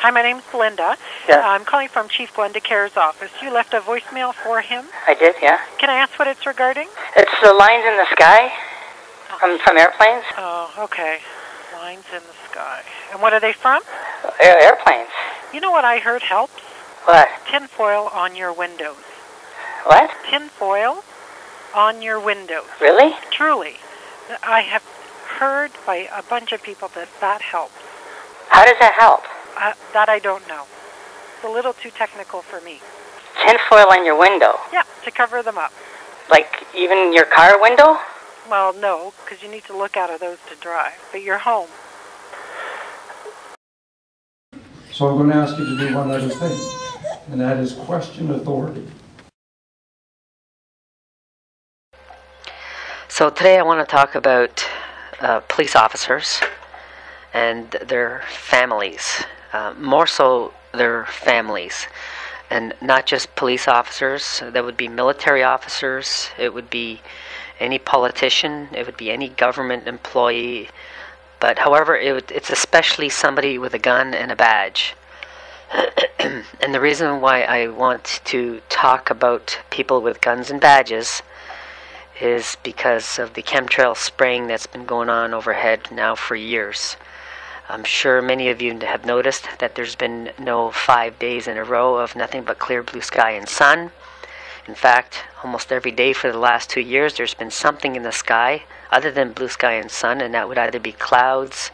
Hi, my name's Linda. Yeah. I'm calling from Chief Glenda Care's office. You left a voicemail for him. I did, yeah. Can I ask what it's regarding? It's the lines in the sky from airplanes. Oh, okay. Lines in the sky. And what are they from? Airplanes. You know what I heard helps? What? Tinfoil on your windows. What? Tinfoil on your windows. Really? Truly. I have heard by a bunch of people that helps. How does that help? That I don't know. It's a little too technical for me. Tinfoil on your window? Yeah, to cover them up. Like even your car window? Well, no, because you need to look out of those to drive. But your home. So I'm going to ask you to do one other thing, and that is question authority. So today I want to talk about police officers and their families. More so their families, and not just police officers. That would be military officers, it would be any politician, it would be any government employee, but however it's especially somebody with a gun and a badge. And the reason why I want to talk about people with guns and badges is because of the chemtrail spraying that's been going on overhead now for years. I'm sure many of you have noticed that there's been no 5 days in a row of nothing but clear blue sky and sun. In fact, almost every day for the last 2 years there's been something in the sky other than blue sky and sun, and that would either be clouds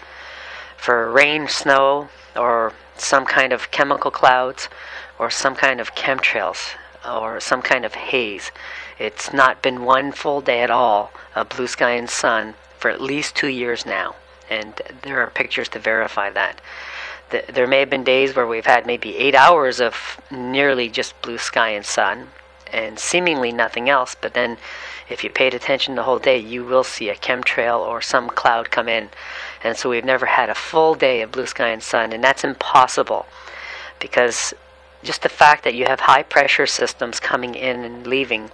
for rain, snow, or some kind of chemical clouds, or some kind of chemtrails, or some kind of haze. It's not been one full day at all of blue sky and sun for at least 2 years now. And there are pictures to verify that. There may have been days where we've had maybe 8 hours of nearly just blue sky and sun and seemingly nothing else, but then if you paid attention the whole day, you will see a chemtrail or some cloud come in. And so we've never had a full day of blue sky and sun, and that's impossible, because just the fact that you have high pressure systems coming in and leaving,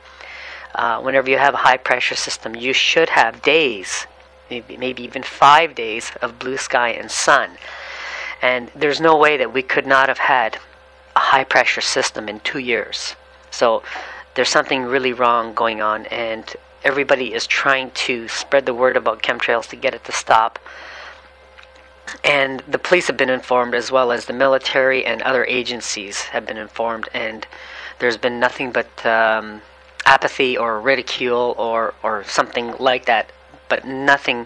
whenever you have a high pressure system, you should have days, maybe even 5 days of blue sky and sun. And there's no way that we could not have had a high pressure system in 2 years. So there's something really wrong going on, and everybody is trying to spread the word about chemtrails to get it to stop. And the police have been informed, as well as the military and other agencies have been informed, and there's been nothing but apathy or ridicule or something like that, but nothing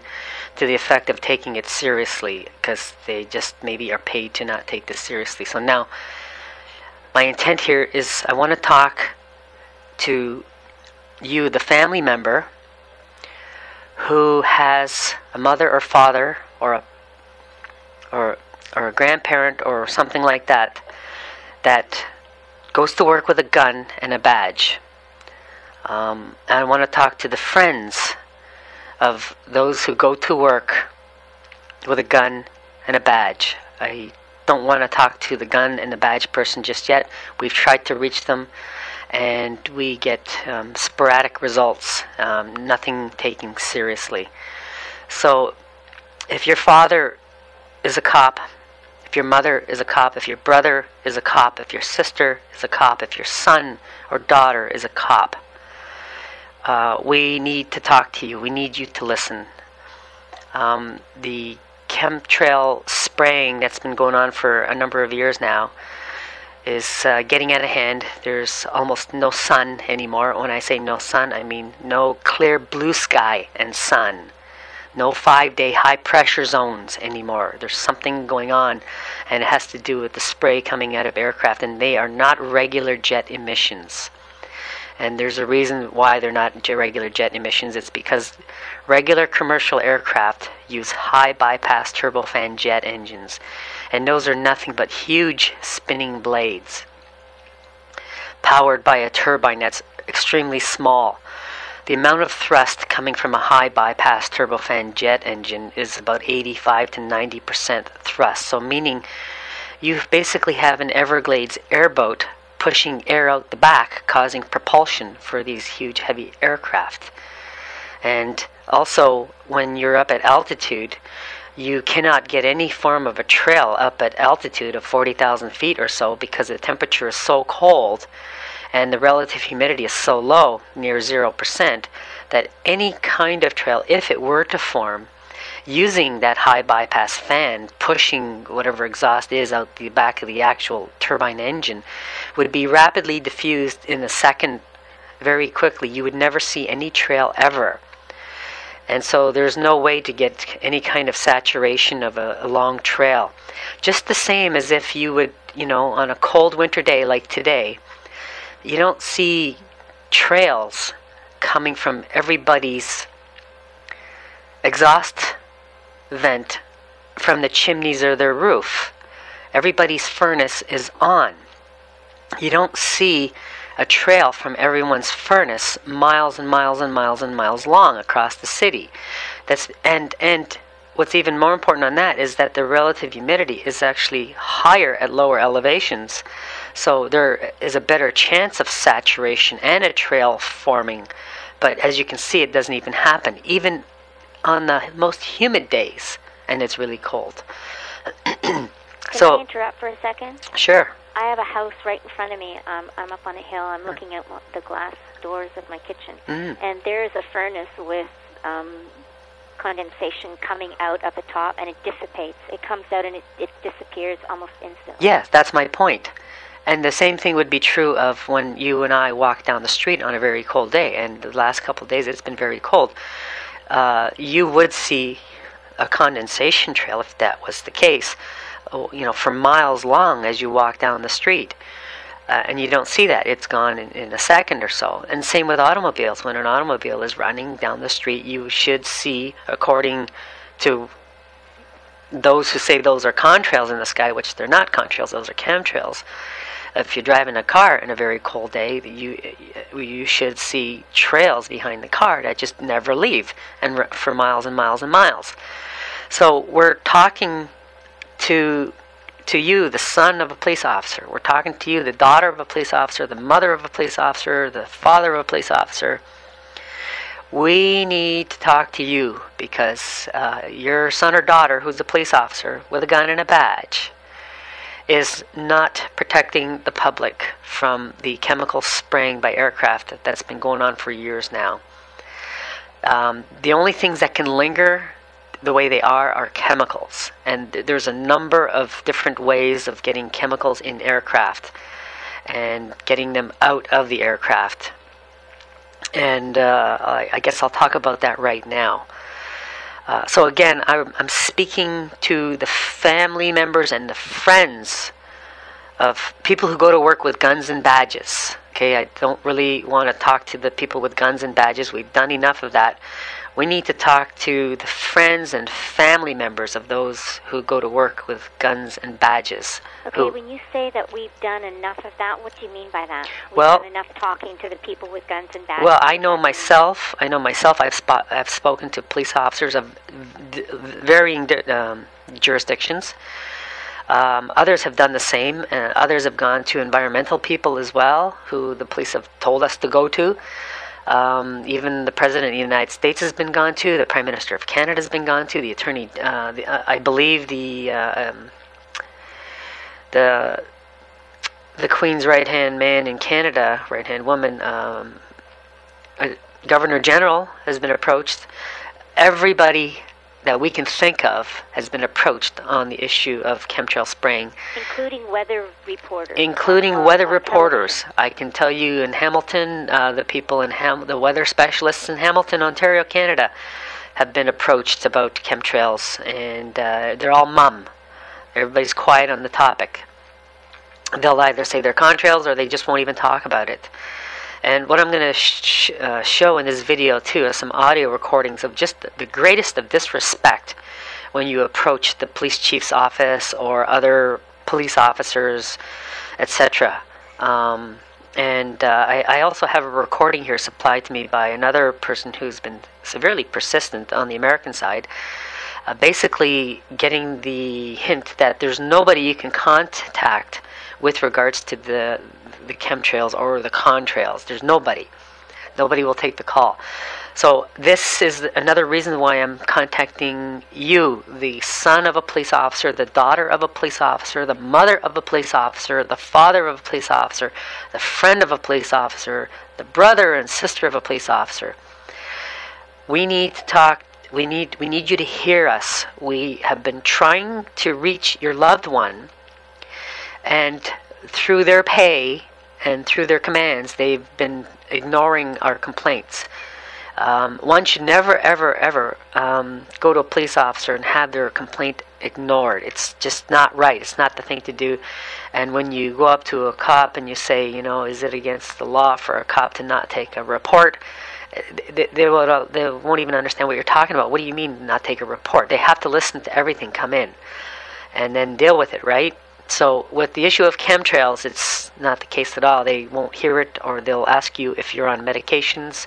to the effect of taking it seriously, because they just maybe are paid to not take this seriously. So now my intent here is I want to talk to you, the family member who has a mother or father or a grandparent or something like that that goes to work with a gun and a badge. And I want to talk to the friends of those who go to work with a gun and a badge. I don't want to talk to the gun and the badge person just yet. We've tried to reach them, and we get sporadic results, nothing taken seriously. So if your father is a cop, if your mother is a cop, if your brother is a cop, if your sister is a cop, if your son or daughter is a cop, we need to talk to you. We need you to listen. The chemtrail spraying that's been going on for a number of years now is getting out of hand. There's almost no sun anymore. When I say no sun, I mean no clear blue sky and sun. No 5-day high pressure zones anymore. There's something going on, and it has to do with the spray coming out of aircraft, and they are not regular jet emissions. And there's a reason why they're not regular jet emissions. It's because regular commercial aircraft use high bypass turbofan jet engines, and those are nothing but huge spinning blades powered by a turbine that's extremely small. The amount of thrust coming from a high bypass turbofan jet engine is about 85 to 90% thrust. So meaning you basically have an Everglades airboat pushing air out the back, causing propulsion for these huge heavy aircraft. And also when you're up at altitude, you cannot get any form of a trail up at altitude of 40,000 feet or so because the temperature is so cold and the relative humidity is so low, near 0%, that any kind of trail, if it were to form, using that high bypass fan, pushing whatever exhaust is out the back of the actual turbine engine, would be rapidly diffused in a second, very quickly. You would never see any trail ever. And so there's no way to get any kind of saturation of a long trail. Just the same as if you would, on a cold winter day like today, you don't see trails coming from everybody's exhaust vent from the chimneys or their roof. Everybody's furnace is on. You don't see a trail from everyone's furnace miles and miles and miles and miles long across the city. And what's even more important on that is that the relative humidity is actually higher at lower elevations. So there is a better chance of saturation and a trail forming. But as you can see, it doesn't even happen, even on the most humid days, and it's really cold. Can I interrupt for a second? Sure. I have a house right in front of me. I'm up on a hill. I'm looking at the glass doors of my kitchen. And there's a furnace with condensation coming out at the top, and it dissipates. It comes out and it disappears almost instantly. Yes, that's my point. And the same thing would be true of when you and I walk down the street on a very cold day. And the last couple of days it's been very cold. You would see a condensation trail if that was the case, for miles long as you walk down the street. And you don't see that. It's gone in a second or so. And same with automobiles. When an automobile is running down the street, you should see, according to those who say those are contrails in the sky, which they're not contrails, those are chemtrails. If you're driving a car in a very cold day, you should see trails behind the car that just never leave, and for miles and miles and miles. So we're talking to you, the son of a police officer. We're talking to you, the daughter of a police officer, the mother of a police officer, the father of a police officer. We need to talk to you because your son or daughter, who's a police officer with a gun and a badge, is not protecting the public from the chemical spraying by aircraft that's been going on for years now. The only things that can linger the way they are chemicals. And there's a number of different ways of getting chemicals in aircraft and getting them out of the aircraft. And I guess I'll talk about that right now. So again, I'm speaking to the family members and the friends of people who go to work with guns and badges. Okay, I don't really want to talk to the people with guns and badges. We've done enough of that. We need to talk to the friends and family members of those who go to work with guns and badges. Okay, when you say that we've done enough of that, what do you mean by that? We've done enough talking to the people with guns and badges? Well, I know myself. I've spoken to police officers of varying jurisdictions. Others have done the same. Others have gone to environmental people as well, who the police have told us to go to. Even the President of the United States has been gone to. The Prime Minister of Canada has been gone to. The Attorney, I believe the Queen's right-hand man in Canada, right-hand woman, Governor General has been approached. Everybody that we can think of has been approached on the issue of chemtrail spraying. Including weather reporters. Including weather reporters. I can tell you in Hamilton, the people in the weather specialists in Hamilton, Ontario, Canada, have been approached about chemtrails, and they're all mum. Everybody's quiet on the topic. They'll either say they're contrails or they just won't even talk about it. And what I'm going to show in this video, too, is some audio recordings of just the greatest of disrespect when you approach the police chief's office or other police officers, etc. I also have a recording here supplied to me by another person who's been severely persistent on the American side, basically getting the hint that there's nobody you can contact with regards to the chemtrails or the contrails. There's nobody. Nobody will take the call. So this is another reason why I'm contacting you, the son of a police officer, the daughter of a police officer, the mother of a police officer, the father of a police officer, the friend of a police officer, the brother and sister of a police officer. We need to talk. We need you to hear us. We have been trying to reach your loved one, and through their pay and through their commands, they've been ignoring our complaints. One should never, ever, ever go to a police officer and have their complaint ignored. It's just not right. It's not the thing to do. And when you go up to a cop and you say, you know, is it against the law for a cop to not take a report? They won't even understand what you're talking about. What do you mean not take a report? They have to listen to everything come in and then deal with it, right? So with the issue of chemtrails, it's not the case at all. They won't hear it, or they'll ask you if you're on medications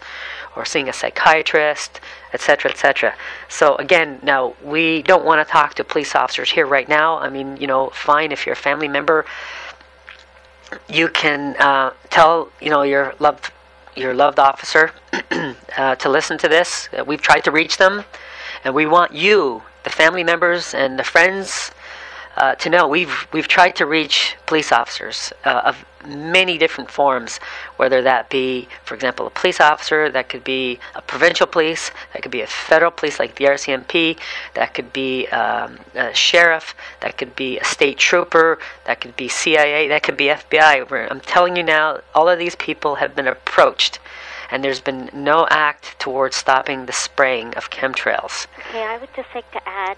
or seeing a psychiatrist, etc., etc. So again, now we don't want to talk to police officers here right now. I mean, you know, fine, if you're a family member, you can tell, you know, your loved officer to listen to this. We've tried to reach them, and we want you, the family members and the friends, to know we've tried to reach police officers of many different forms, whether that be, for example, a police officer, that could be a provincial police, that could be a federal police like the RCMP, that could be a sheriff, that could be a state trooper, that could be CIA, that could be FBI. I'm telling you now, all of these people have been approached, and there's been no act towards stopping the spraying of chemtrails. Okay, I would just like to add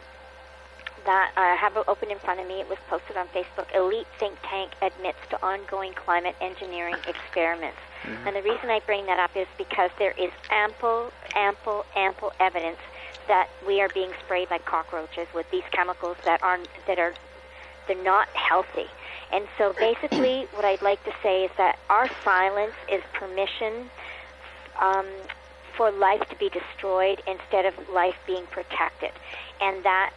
that I have it open in front of me. It was posted on Facebook. Elite think tank admits to ongoing climate engineering experiments. Mm-hmm. And the reason I bring that up is because there is ample evidence that we are being sprayed like cockroaches with these chemicals that are they're not healthy. And so basically what I'd like to say is that our silence is permission for life to be destroyed instead of life being protected. And that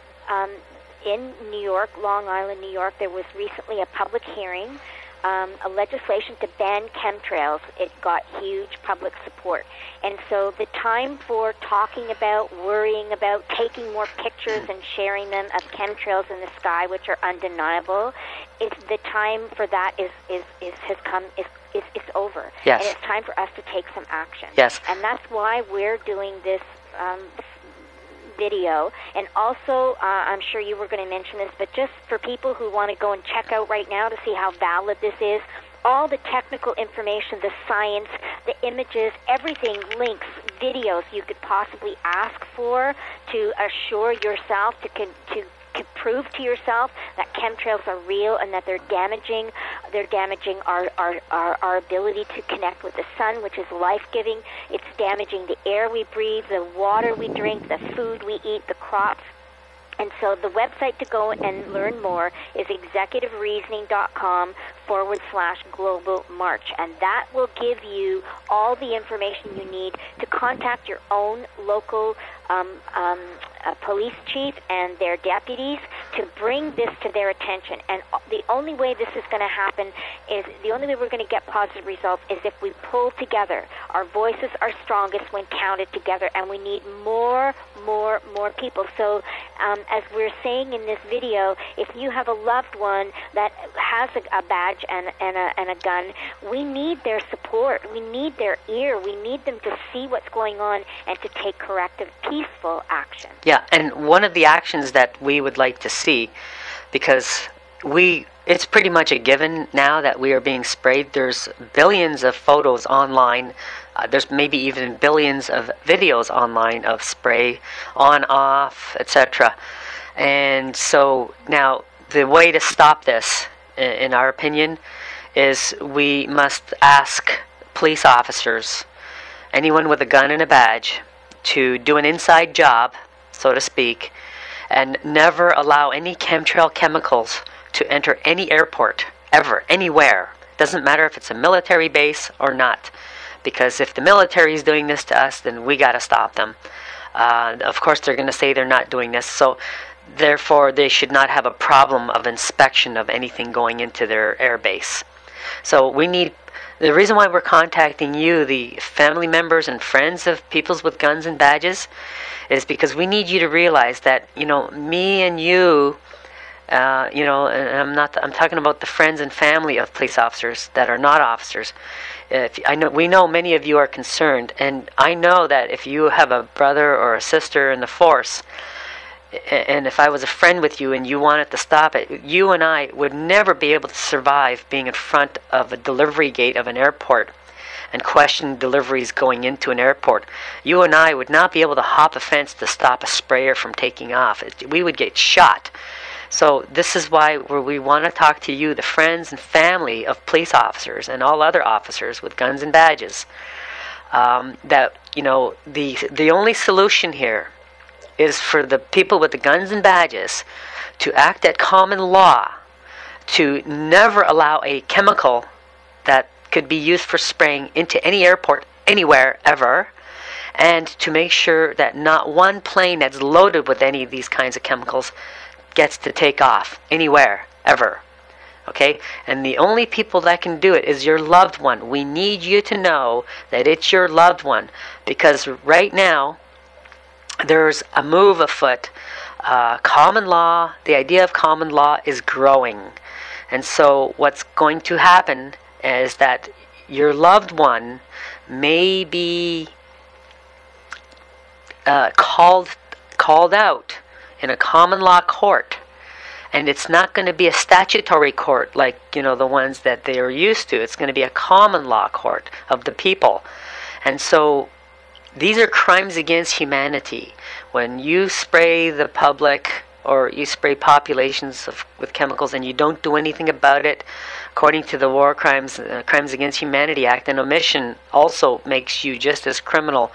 in New York, Long Island, New York, there was recently a public hearing, a legislation to ban chemtrails. It got huge public support. And so the time for talking about, worrying about, taking more pictures and sharing them of chemtrails in the sky, which are undeniable, the time for that is over. Yes. And it's time for us to take some action. Yes. And that's why we're doing this video. And also, I'm sure you were going to mention this, but just for people who want to go and check out right now to see how valid this is, all the technical information, the science, the images, everything, links, videos you could possibly ask for to assure yourself, to prove to yourself that chemtrails are real and that they're damaging our ability to connect with the sun, which is life-giving. It's damaging the air we breathe, the water we drink, the food we eat, the crops. And so the website to go and learn more is executivereasoning.com/global march. And that will give you all the information you need to contact your own local police chief and their deputies to bring this to their attention. And the only way this is going to happen is, the only way we're going to get positive results is if we pull together. Our voices are strongest when counted together, and we need more people. So as we're saying in this video, if you have a loved one that has a badge and a gun, we need their support. We need their ear. We need them to see what's going on and to take corrective, peaceful action. Yeah, and one of the actions that we would like to see, because it's pretty much a given now that we are being sprayed. There's billions of photos online. There's maybe even billions of videos online of spray on, off, etc. And so now the way to stop this, in our opinion, is we must ask police officers, anyone with a gun and a badge, to do an inside job, so to speak, and never allow any chemtrail chemicals to enter any airport, ever, anywhere. Doesn't matter if it's a military base or not. Because if the military is doing this to us, then we got to stop them. Of course, they're going to say they're not doing this. So, therefore, they should not have a problem of inspection of anything going into their air base. So we need The reason why we're contacting you, the family members and friends of peoples with guns and badges, is because we need you to realize that, me and you, and I'm talking about the friends and family of police officers that are not officers. We know many of you are concerned, and I know that if you have a brother or a sister in the force, and if I was a friend with you and you wanted to stop it, you and I would never be able to survive being in front of a delivery gate of an airport and question deliveries going into an airport. You and I would not be able to hop a fence to stop a sprayer from taking off. We would get shot. So this is why we want to talk to you, the friends and family of police officers and all other officers with guns and badges, that the only solution here is for the people with the guns and badges to act at common law, to never allow a chemical that could be used for spraying into any airport anywhere ever, and to make sure that not one plane that's loaded with any of these kinds of chemicals gets to take off anywhere ever. Okay? And the only people that can do it is your loved one. We need you to know that it's your loved one, because right now there's a move afoot. Common law, the idea of common law is growing. And so what's going to happen is that your loved one may be called out in a common law court. And it's not going to be a statutory court like, the ones that they are used to. It's going to be a common law court of the people. And so these are crimes against humanity. When you spray the public or you spray populations with chemicals and you don't do anything about it, according to the War Crimes Against Humanity Act, an omission also makes you just as criminal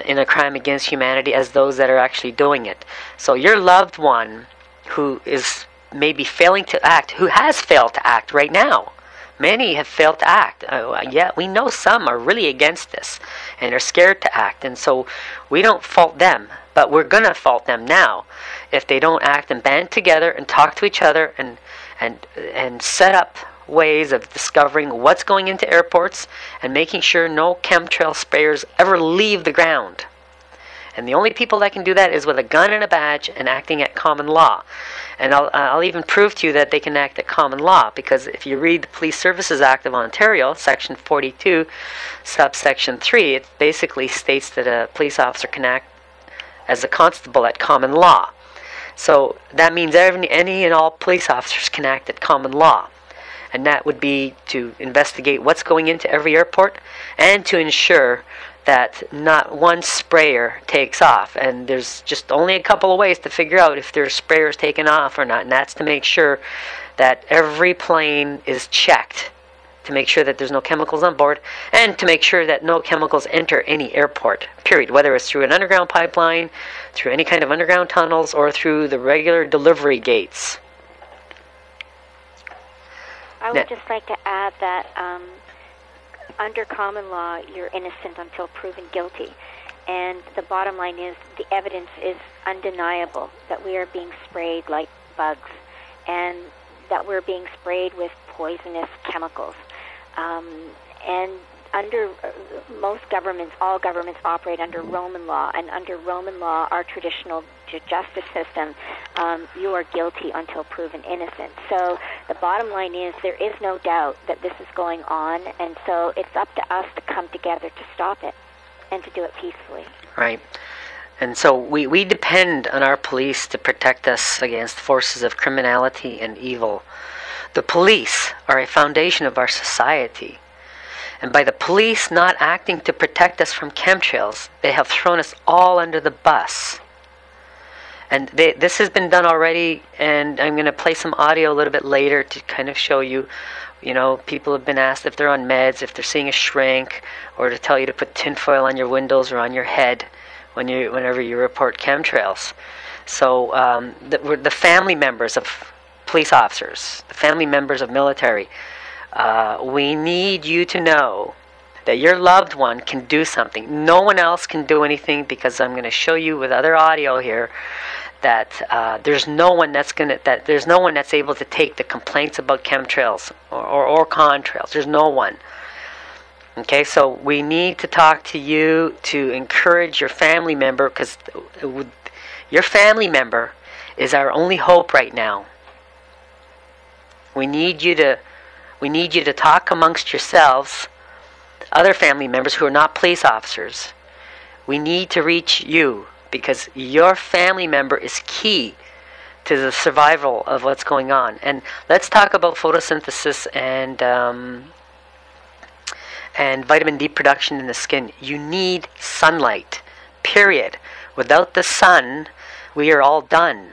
in a crime against humanity as those that are actually doing it. So your loved one who is maybe failing to act, who has failed to act right now, many have failed to act. We know some are really against this and are scared to act. And so we don't fault them, but we're going to fault them now if they don't act and band together and talk to each other and set up ways of discovering what's going into airports and making sure no chemtrail sprayers ever leave the ground. And the only people that can do that is with a gun and a badge and acting at common law. And I'll even prove to you that they can act at common law, because if you read the Police Services Act of Ontario, Section 42, subsection 3, it basically states that a police officer can act as a constable at common law. So that means any and all police officers can act at common law. And that would be to investigate what's going into every airport and to ensure that not one sprayer takes off. And there's just only a couple of ways to figure out if there's sprayers taken off or not, and that's to make sure that every plane is checked to make sure that there's no chemicals on board, and to make sure that no chemicals enter any airport, period, whether it's through an underground pipeline, through any kind of underground tunnels, or through the regular delivery gates. I would just like to add that under common law, you're innocent until proven guilty. And the bottom line is the evidence is undeniable that we are being sprayed like bugs and that we're being sprayed with poisonous chemicals. And under most governments, all governments operate under Roman law, and under Roman law, our traditional justice system, you are guilty until proven innocent. So the bottom line is there is no doubt that this is going on, and so it's up to us to come together to stop it and to do it peacefully. Right. And so we depend on our police to protect us against forces of criminality and evil. The police are a foundation of our society. And by the police not acting to protect us from chemtrails, they have thrown us all under the bus. And this has been done already, and I'm going to play some audio a little bit later to kind of show you, people have been asked if they're on meds, if they're seeing a shrink, or to tell you to put tinfoil on your windows or on your head whenever you report chemtrails. So the family members of police officers, the family members of military, we need you to know that your loved one can do something. No one else can do anything, because I'm going to show you with other audio here that there's no one that's able to take the complaints about chemtrails or contrails. There's no one. Okay, so we need to talk to you to encourage your family member, because your family member is our only hope right now. We need you to talk amongst yourselves, other family members who are not police officers. We need to reach you because your family member is key to the survival of what's going on. And let's talk about photosynthesis and vitamin D production in the skin. You need sunlight, period. Without the sun, we are all done.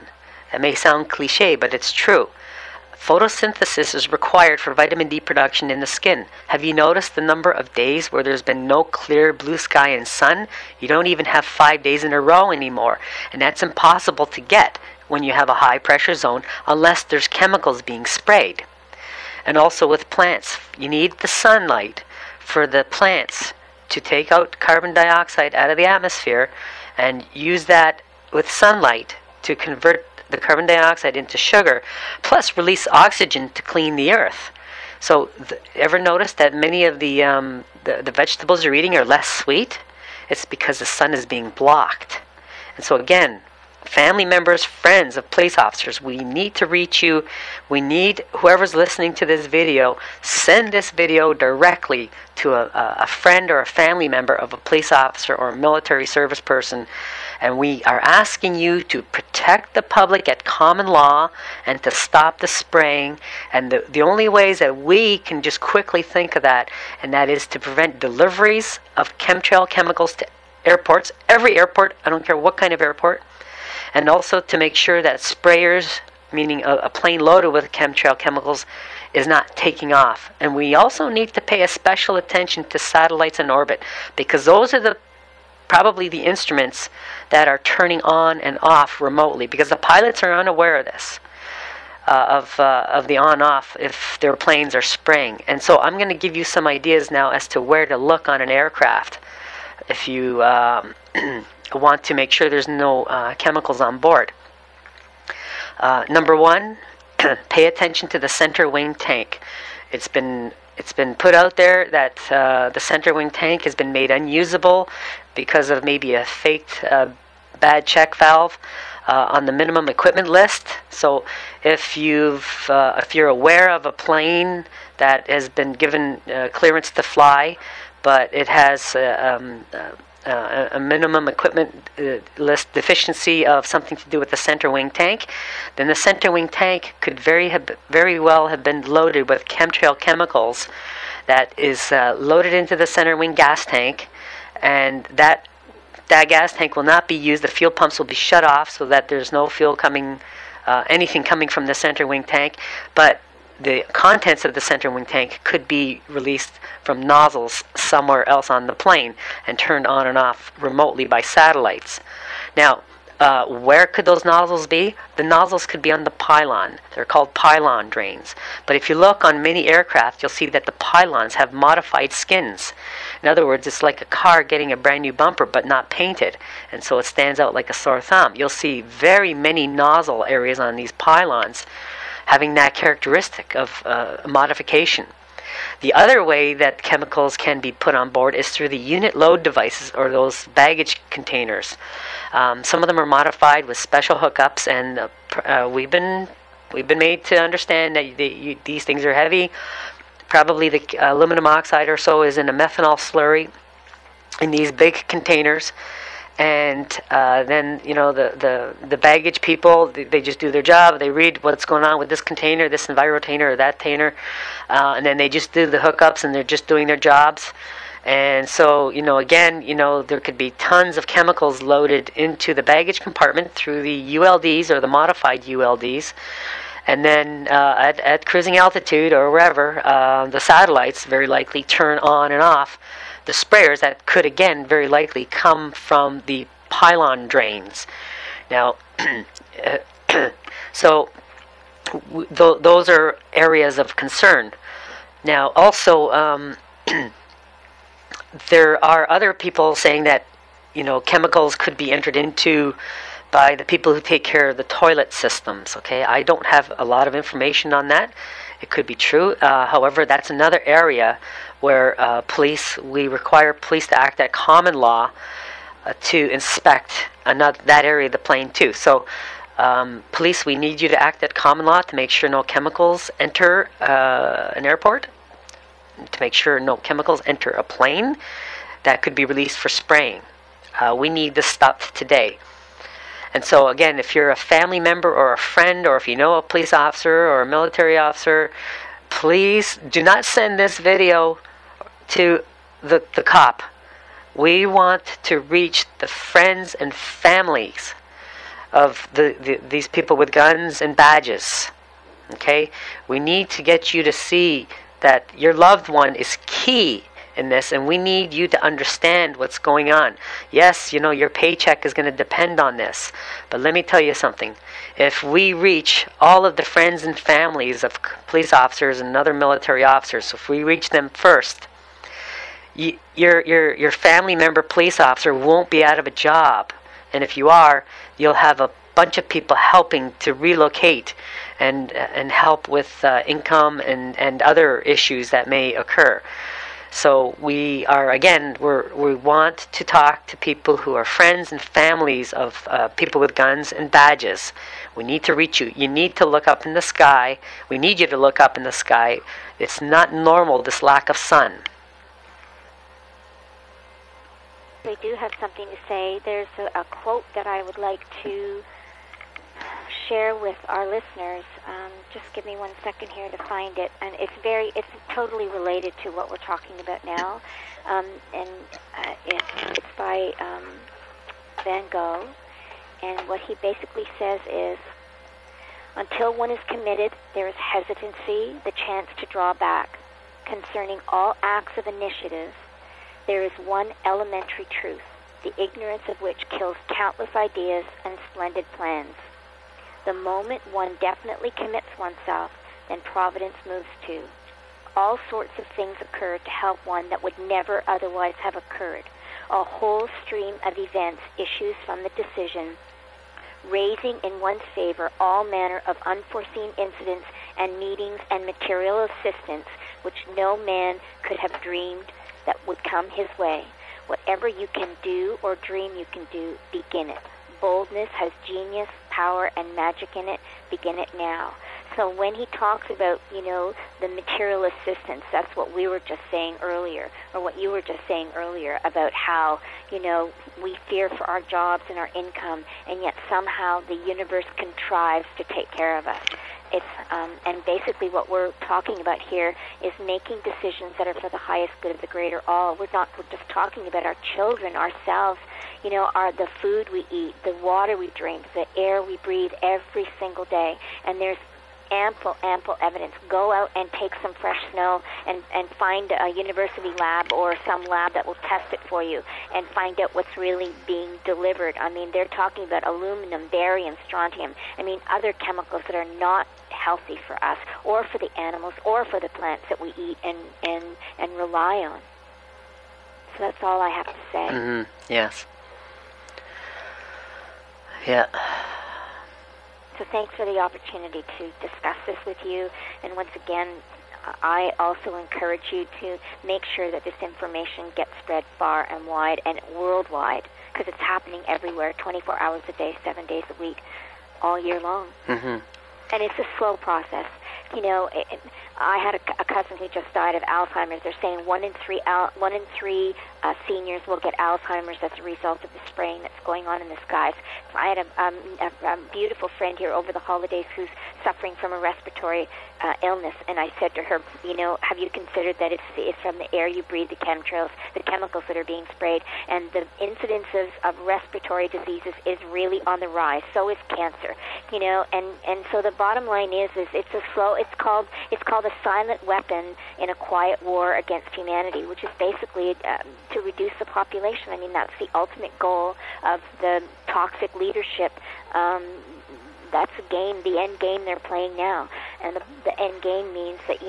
It may sound cliche, but it's true. Photosynthesis is required for vitamin D production in the skin. Have you noticed the number of days where there's been no clear blue sky and sun? You don't even have 5 days in a row anymore. And that's impossible to get when you have a high pressure zone unless there's chemicals being sprayed. And also with plants, you need the sunlight for the plants to take out carbon dioxide out of the atmosphere and use that with sunlight to convert the carbon dioxide into sugar, plus release oxygen to clean the earth. So, ever notice that many of the vegetables you're eating are less sweet? It's because the sun is being blocked. And so again, family members, friends of police officers, we need to reach you. We need whoever's listening to this video, send this video directly to a friend or a family member of a police officer or a military service person. And we are asking you to protect the public at common law and to stop the spraying. And the only ways that we can just quickly think of that, and that is to prevent deliveries of chemtrail chemicals to airports, every airport, I don't care what kind of airport, and also to make sure that sprayers, meaning a plane loaded with chemtrail chemicals, is not taking off. And we also need to pay a special attention to satellites in orbit, because those are probably the instruments that are turning on and off remotely, because the pilots are unaware of this, of the on-off if their planes are spraying. And so I'm going to give you some ideas now as to where to look on an aircraft if you want to make sure there's no chemicals on board. Number one, pay attention to the center wing tank. It's been put out there that the center wing tank has been made unusable because of maybe a faked bad check valve on the minimum equipment list. So if you're aware of a plane that has been given clearance to fly, but it has a minimum equipment list deficiency of something to do with the center wing tank, then the center wing tank could very well have been loaded with chemtrail chemicals that is loaded into the center wing gas tank, and that gas tank will not be used. The fuel pumps will be shut off so that there's no fuel coming, anything coming from the center wing tank, but the contents of the center wing tank could be released from nozzles somewhere else on the plane and turned on and off remotely by satellites. Now, where could those nozzles be? The nozzles could be on the pylon. They're called pylon drains. But if you look on many aircraft, you'll see that the pylons have modified skins. In other words, it's like a car getting a brand new bumper but not painted, and so it stands out like a sore thumb. You'll see very many nozzle areas on these pylons having that characteristic of modification. The other way that chemicals can be put on board is through the unit load devices, or those baggage containers. Some of them are modified with special hookups, and we've been made to understand that these things are heavy. Probably the aluminum oxide or so is in a methanol slurry in these big containers. And then, the baggage people, they just do their job. They read what's going on with this container, this envirotainer or that container, and then they just do the hookups, and they're just doing their jobs. And so, again, there could be tons of chemicals loaded into the baggage compartment through the ULDs or the modified ULDs. And then at cruising altitude or wherever, the satellites very likely turn on and off the sprayers that could, again, very likely come from the pylon drains. Now, so those are areas of concern. Now, also, there are other people saying that, chemicals could be entered into by the people who take care of the toilet systems. Okay, I don't have a lot of information on that. It could be true. However, that's another area where we require police to act at common law to inspect that area of the plane too. So police, we need you to act at common law to make sure no chemicals enter an airport, to make sure no chemicals enter a plane that could be released for spraying. We need this stuff today. And so again, if you're a family member or a friend, or if you know a police officer or a military officer, please do not send this video to the cop. We want to reach the friends and families of these people with guns and badges. Okay? We need to get you to see that your loved one is key in this, and we need you to understand what's going on. Yes, your paycheck is going to depend on this, but let me tell you something. If we reach all of the friends and families of police officers and other military officers, if we reach them first, your family member police officer won't be out of a job, and if you are, you'll have a bunch of people helping to relocate and help with income and other issues that may occur. So we want to talk to people who are friends and families of people with guns and badges. We need to reach you. You need to look up in the sky. We need you to look up in the sky. It's not normal, this lack of sun. They do have something to say. There's a quote that I would like to share with our listeners. Just give me 1 second here to find it, and it's totally related to what we're talking about now, it's by Van Gogh, and what he basically says is, until one is committed, there is hesitancy, the chance to draw back. Concerning all acts of initiative, there is one elementary truth, the ignorance of which kills countless ideas and splendid plans. The moment one definitely commits oneself, then providence moves too. All sorts of things occur to help one that would never otherwise have occurred. A whole stream of events issues from the decision, raising in one's favor all manner of unforeseen incidents and meetings and material assistance which no man could have dreamed that would come his way. Whatever you can do or dream you can do, begin it. Boldness has genius, power, and magic in it. Begin it now. So when he talks about, the material assistance, that's what we were just saying earlier, or what you were just saying earlier about how, we fear for our jobs and our income, and yet somehow the universe contrives to take care of us. And basically what we're talking about here is making decisions that are for the highest good of the greater all. We're just talking about our children, ourselves, the food we eat, the water we drink, the air we breathe every single day. And there's ample evidence. Go out and take some fresh snow and find a university lab or some lab that will test it for you and find out what's really being delivered. I mean, they're talking about aluminum, barium, strontium. I mean, other chemicals that are not healthy for us or for the animals or for the plants that we eat and rely on. So that's all I have to say. Mm-hmm. Yes. Yeah. So thanks for the opportunity to discuss this with you. And once again, I also encourage you to make sure that this information gets spread far and wide and worldwide, because it's happening everywhere, 24 hours a day, 7 days a week, all year long. Mm-hmm. And it's a slow process. I had a cousin who just died of Alzheimer's. They're saying one in three seniors will get Alzheimer's as a result of the spraying that's going on in the skies. So I had a beautiful friend here over the holidays who's suffering from a respiratory illness, and I said to her, have you considered that it's from the air you breathe, the chemtrails, the chemicals that are being sprayed, and the incidences of respiratory diseases is really on the rise. So is cancer, and so the bottom line is it's called a silent weapon in a quiet war against humanity, which is basically to reduce the population. I mean, that's the ultimate goal of the toxic leadership. That's the end game they're playing now. And the end game means that,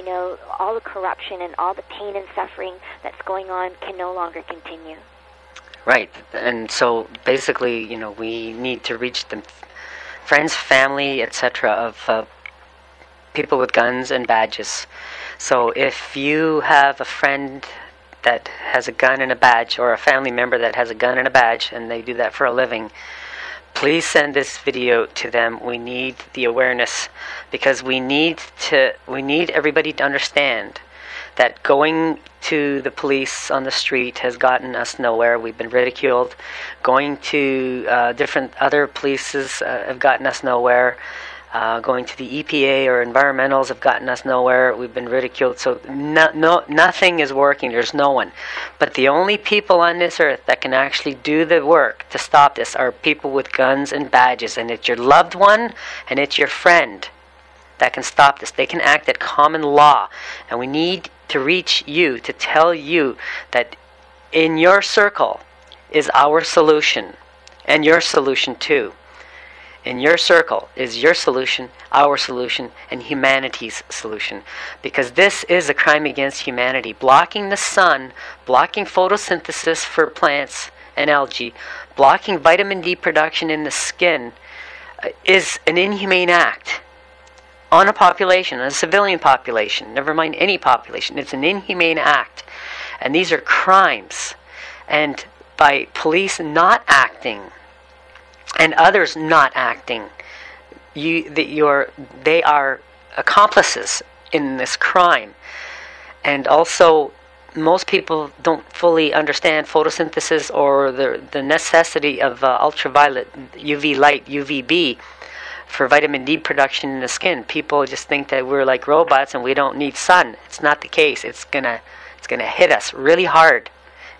all the corruption and all the pain and suffering that's going on can no longer continue. Right. And so basically, we need to reach the friends, family, etc. of people with guns and badges. So if you have a friend that has a gun and a badge, or a family member that has a gun and a badge, and they do that for a living, please send this video to them. We need the awareness, because we need everybody to understand that going to the police on the street has gotten us nowhere. We've been ridiculed. Going to different other places have gotten us nowhere. Going to the EPA or environmentals have gotten us nowhere. We've been ridiculed. So nothing is working. There's no one. But the only people on this earth that can actually do the work to stop this are people with guns and badges. And it's your loved one and it's your friend that can stop this. They can act at common law. And we need to reach you to tell you that in your circle is our solution, and your solution too. In your circle is your solution, our solution, and humanity's solution. Because this is a crime against humanity. Blocking the sun, blocking photosynthesis for plants and algae, blocking vitamin D production in the skin is an inhumane act on a population, a civilian population, never mind any population. It's an inhumane act. And these are crimes. And by police not acting and others not acting, they are accomplices in this crime. And also, most people don't fully understand photosynthesis or the necessity of ultraviolet UV light, UVB, for vitamin D production in the skin. People just think that we're like robots and we don't need sun. It's not the case. It's gonna hit us really hard.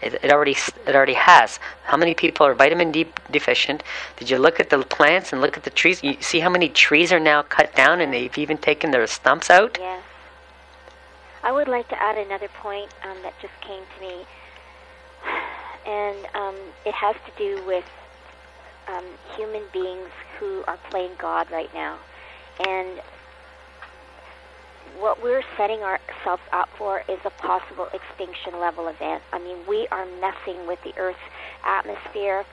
It already has. How many people are vitamin D deficient? Did you look at the plants and look at the trees? You see how many trees are now cut down and they've even taken their stumps out? Yes. I would like to add another point that just came to me, and it has to do with human beings who are playing God right now. And what we're setting ourselves up for is a possible extinction level event. I mean, we are messing with the Earth's atmosphere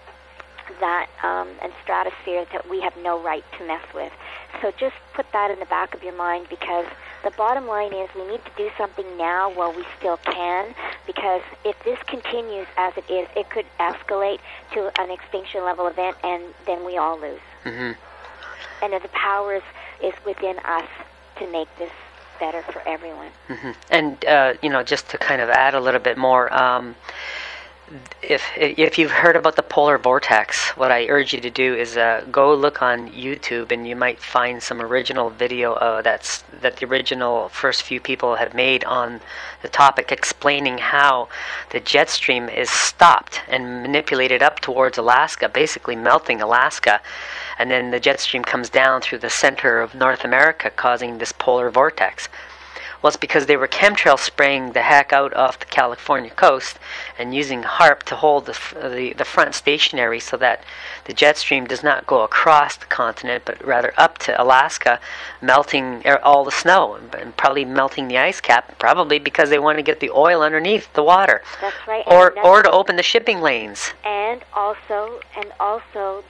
and stratosphere that we have no right to mess with. So just put that in the back of your mind, because the bottom line is we need to do something now while we still can, because if this continues as it is, it could escalate to an extinction level event, and then we all lose. Mm-hmm. And the power is within us to make this better for everyone. Mm-hmm. And just to kind of add a little bit more, if you've heard about the polar vortex, what I urge you to do is go look on YouTube, and you might find some original video that the original first few people have made on the topic, explaining how the jet stream is stopped and manipulated up towards Alaska, basically melting Alaska, and then the jet stream comes down through the center of North America, causing this polar vortex. Well, it's because they were chemtrail spraying the heck out off the California coast and using HARP to hold the front stationary so that the jet stream does not go across the continent, but rather up to Alaska, melting all the snow and probably melting the ice cap, probably because they want to get the oil underneath the water. That's right. Or to open the shipping lanes. And also,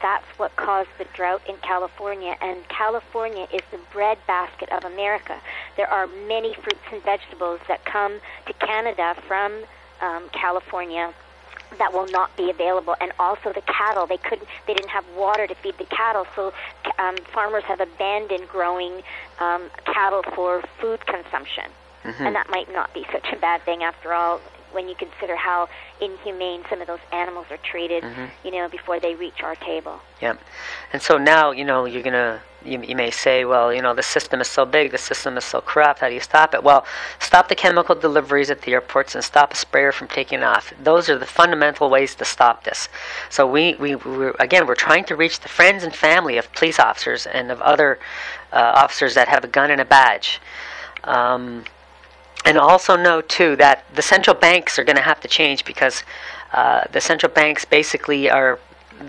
that's what caused the drought in California. And California is the breadbasket of America. There are many fruits and vegetables that come to Canada from California that will not be available, and also the cattle. They didn't have water to feed the cattle, so farmers have abandoned growing cattle for food consumption. Mm-hmm. And that might not be such a bad thing after all, when you consider how inhumane some of those animals are treated, mm-hmm. Before they reach our table. Yeah. And so now, you may say, well, the system is so big, the system is so corrupt, how do you stop it? Well, stop the chemical deliveries at the airports and stop a sprayer from taking off. Those are the fundamental ways to stop this. So we're trying to reach the friends and family of police officers and of other officers that have a gun and a badge. And also know, too, that the central banks are going to have to change, because the central banks basically are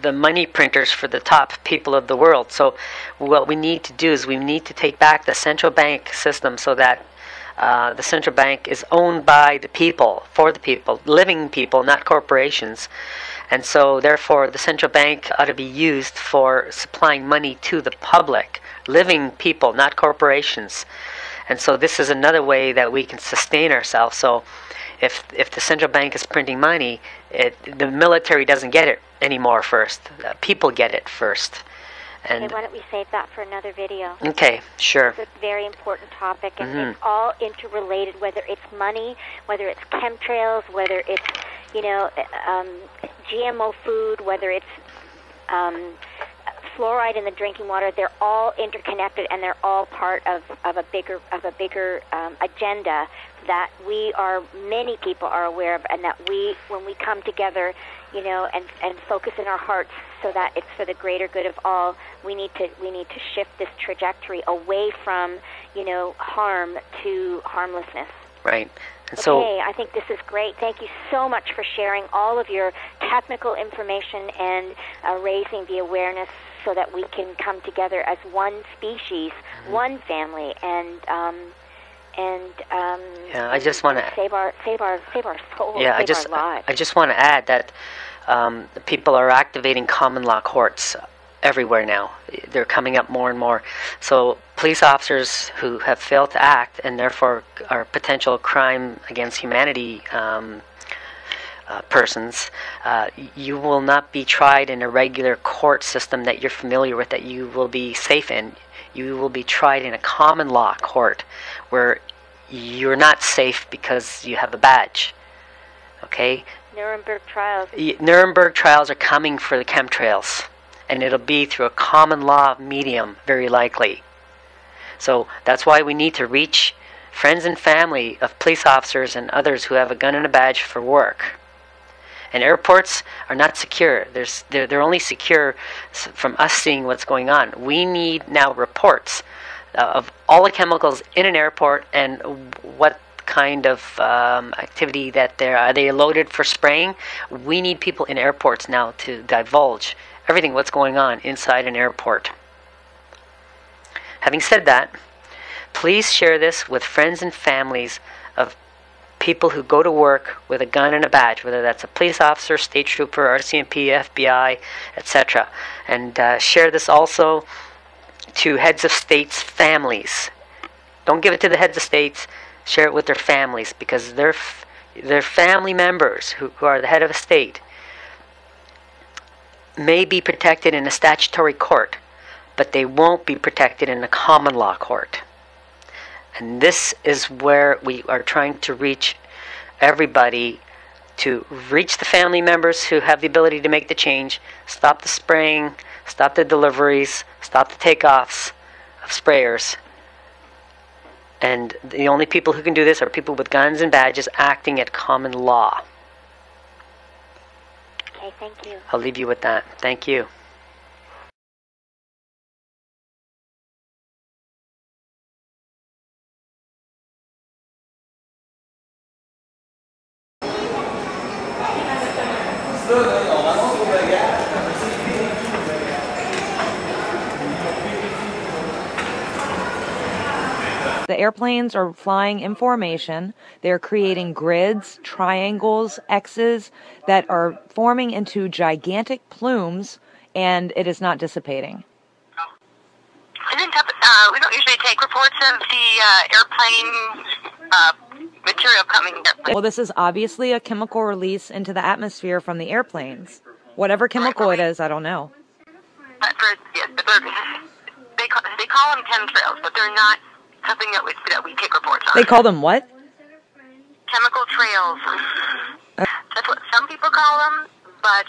the money printers for the top people of the world. So what we need to do is we need to take back the central bank system so that The central bank is owned by the people, for the people, living people, not corporations. And so, therefore, the central bank ought to be used for supplying money to the public, living people, not corporations. And so this is another way that we can sustain ourselves. So if the central bank is printing money, the military doesn't get it anymore first. People get it first. And okay, why don't we save that for another video? Okay, sure. It's a very important topic, and it's all interrelated, whether it's money, whether it's chemtrails, whether it's, GMO food, whether it's fluoride in the drinking water. They're all interconnected, and they're all part of a bigger agenda that many people are aware of, and that when we come together, and focus in our hearts so that it's for the greater good of all, we need to shift this trajectory away from, harm to harmlessness. Right. And so, okay, I think this is great. Thank you so much for sharing all of your technical information and raising the awareness so that we can come together as one species, one family, and I just want to save our souls, yeah, save our lives. I just want to add that people are activating common law courts everywhere now. They're coming up more and more. So police officers who have failed to act and therefore are potential crime against humanity persons, you will not be tried in a regular court system that you're familiar with, that you will be safe in. You will be tried in a common law court where you're not safe because you have a badge. Okay? Nuremberg trials. Nuremberg trials are coming for the chemtrails, and it'll be through a common law medium, very likely. So that's why we need to reach friends and family of police officers and others who have a gun and a badge for work. And airports are not secure. They're only secure from us seeing what's going on. We need now reports of all the chemicals in an airport and what kind of activity that are they loaded for spraying. We need people in airports now to divulge everything what's going on inside an airport. Having said that, please share this with friends and families of people who go to work with a gun and a badge, whether that's a police officer, state trooper, RCMP, FBI, etc. And share this also to heads of states' families. Don't give it to the heads of states. Share it with their families, because their family members who are the head of a state may be protected in a statutory court, but they won't be protected in a common law court. And this is where we are trying to reach everybody, to reach the family members who have the ability to make the change, stop the spraying, stop the deliveries, stop the takeoffs of sprayers. And the only people who can do this are people with guns and badges acting at common law. Okay, thank you. I'll leave you with that. Thank you. The airplanes are flying in formation. They're creating grids, triangles, X's that are forming into gigantic plumes, and it is not dissipating. We don't usually take reports of the airplane material coming here. Well, this is obviously a chemical release into the atmosphere from the airplanes. Whatever chemical it is, I don't know. But they call them chemtrails, but they're not something that we take reports on. They call them what? Chemical trails. That's what some people call them, but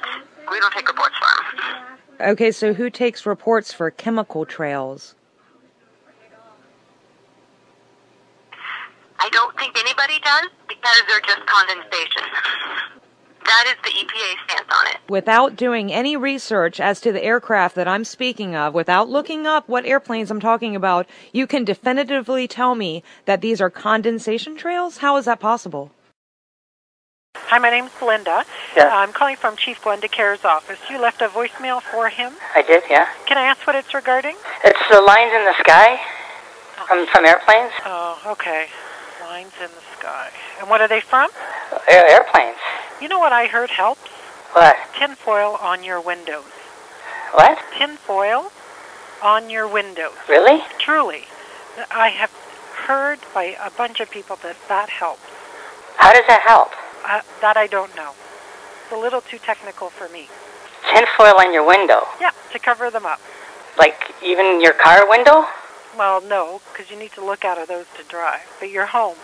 we don't take reports for them. Okay, so who takes reports for chemical trails? I don't think anybody does, because they're just condensation. That is the EPA stance on it. Without doing any research as to the aircraft that I'm speaking of, without looking up what airplanes I'm talking about, you can definitively tell me that these are condensation trails? How is that possible? Hi, my name's Glenda. Yeah. I'm calling from Chief Glenda Care's office. You left a voicemail for him. I did, yeah. Can I ask what it's regarding? It's the lines in the sky from airplanes. Oh, okay. lines in the sky. And what are they from? Airplanes. You know what I heard helps? What? Tinfoil on your windows. What? Tinfoil on your windows. Really? Truly. I have heard by a bunch of people that helps. How does that help? That I don't know. It's a little too technical for me. Tinfoil on your window? Yeah, to cover them up. Like even your car window? Well, no, because you need to look out of those to drive. But your home.